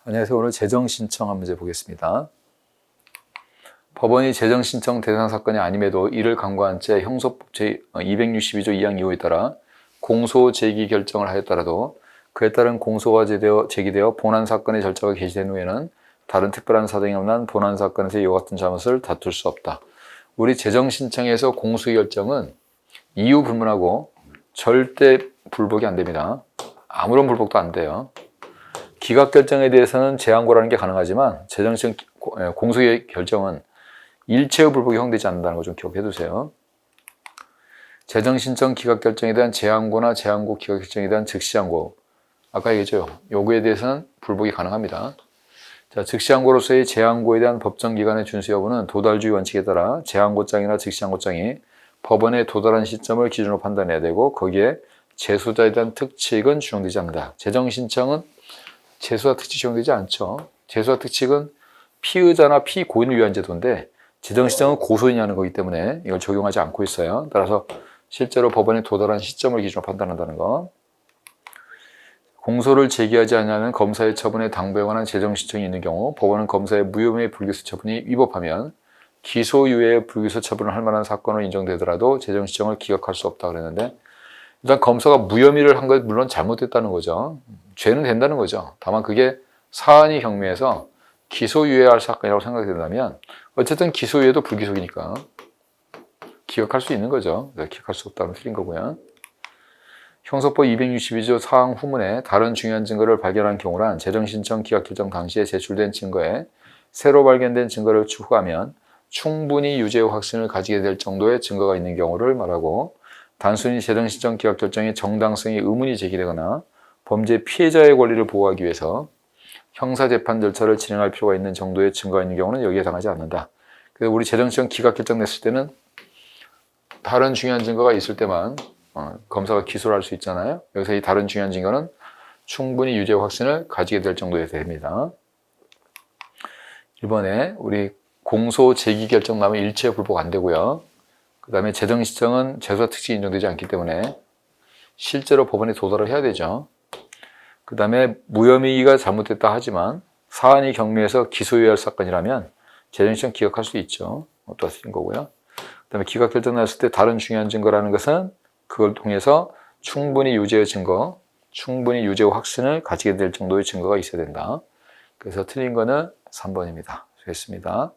안녕하세요. 오늘 재정신청 문제 보겠습니다. 법원이 재정신청 대상 사건이 아님에도 이를 간과한 채 형소법 제262조 2항 2호에 따라 공소 제기 결정을 하였더라도 그에 따른 공소가 제기되어 본안 사건의 절차가 개시된 후에는 다른 특별한 사정이 없는 본안 사건에서 이와 같은 잘못을 다툴 수 없다. 우리 재정신청에서 공소 결정은 이유 불문하고 절대 불복이 안 됩니다. 아무런 불복도 안 돼요. 기각 결정에 대해서는 재항고라는 게 가능하지만 재정신청 공소의 결정은 일체의 불복이 허용되지 않는다는 거 좀 기억해 두세요. 재정신청 기각 결정에 대한 재항고나 재항고 기각 결정에 대한 즉시항고, 아까 얘기했죠. 요구에 대해서는 불복이 가능합니다. 자, 즉시항고로서의 재항고에 대한 법정 기간의 준수 여부는 도달주의 원칙에 따라 재항고장이나 즉시항고장이 법원에 도달한 시점을 기준으로 판단해야 되고, 거기에 재소자에 대한 특칙은 준용되지 않는다. 재정신청은 재수와 특칙이 적용되지 않죠. 재수와 특칙은 피의자나 피고인을 위한 제도인데 재정신청은 고소인이 하는 거기 때문에 이걸 적용하지 않고 있어요. 따라서 실제로 법원에 도달한 시점을 기준으로 판단한다는 거. 공소를 제기하지 않으면 검사의 처분에 당부에 관한 재정신청이 있는 경우 법원은 검사의 무혐의 불기소 처분이 위법하면 기소유예 불기소 처분을 할 만한 사건으로 인정되더라도 재정신청을 기각할 수 없다고 그랬는데, 일단 검사가 무혐의를 한 건 물론 잘못됐다는 거죠. 죄는 된다는 거죠. 다만 그게 사안이 경미해서 기소유예할 사건이라고 생각이 된다면 어쨌든 기소유예도 불기소이니까 기각할 수 있는 거죠. 기각할 수 없다는 틀린 거고요. 형소법 262조 사항 후문에 다른 중요한 증거를 발견한 경우란 재정신청 기각 결정 당시에 제출된 증거에 새로 발견된 증거를 추후하면 충분히 유죄의 확신을 가지게 될 정도의 증거가 있는 경우를 말하고, 단순히 재정신청 기각 결정의 정당성에 의문이 제기되거나 범죄 피해자의 권리를 보호하기 위해서 형사재판 절차를 진행할 필요가 있는 정도의 증거가 있는 경우는 여기에 해당하지 않는다. 그래서 우리 재정신청 기각 결정 냈을 때는 다른 중요한 증거가 있을 때만 검사가 기소를 할 수 있잖아요. 여기서 이 다른 중요한 증거는 충분히 유죄 확신을 가지게 될 정도에 됩니다. 이번에 우리 공소 제기 결정 나면 일체 불복 안 되고요. 그 다음에 재정신청은 재수와 특칙이 인정되지 않기 때문에 실제로 법원에 도달을 해야 되죠. 그 다음에 무혐의가 잘못됐다 하지만 사안이 경미해서 기소유예할 사건이라면 재정신청 기각할 수 있죠. 또 틀린 거고요. 그 다음에 기각 결정 났을 때 다른 중요한 증거라는 것은 그걸 통해서 충분히 유죄의 증거, 충분히 유죄의 확신을 가지게 될 정도의 증거가 있어야 된다. 그래서 틀린 거는 3번입니다. 수고했습니다.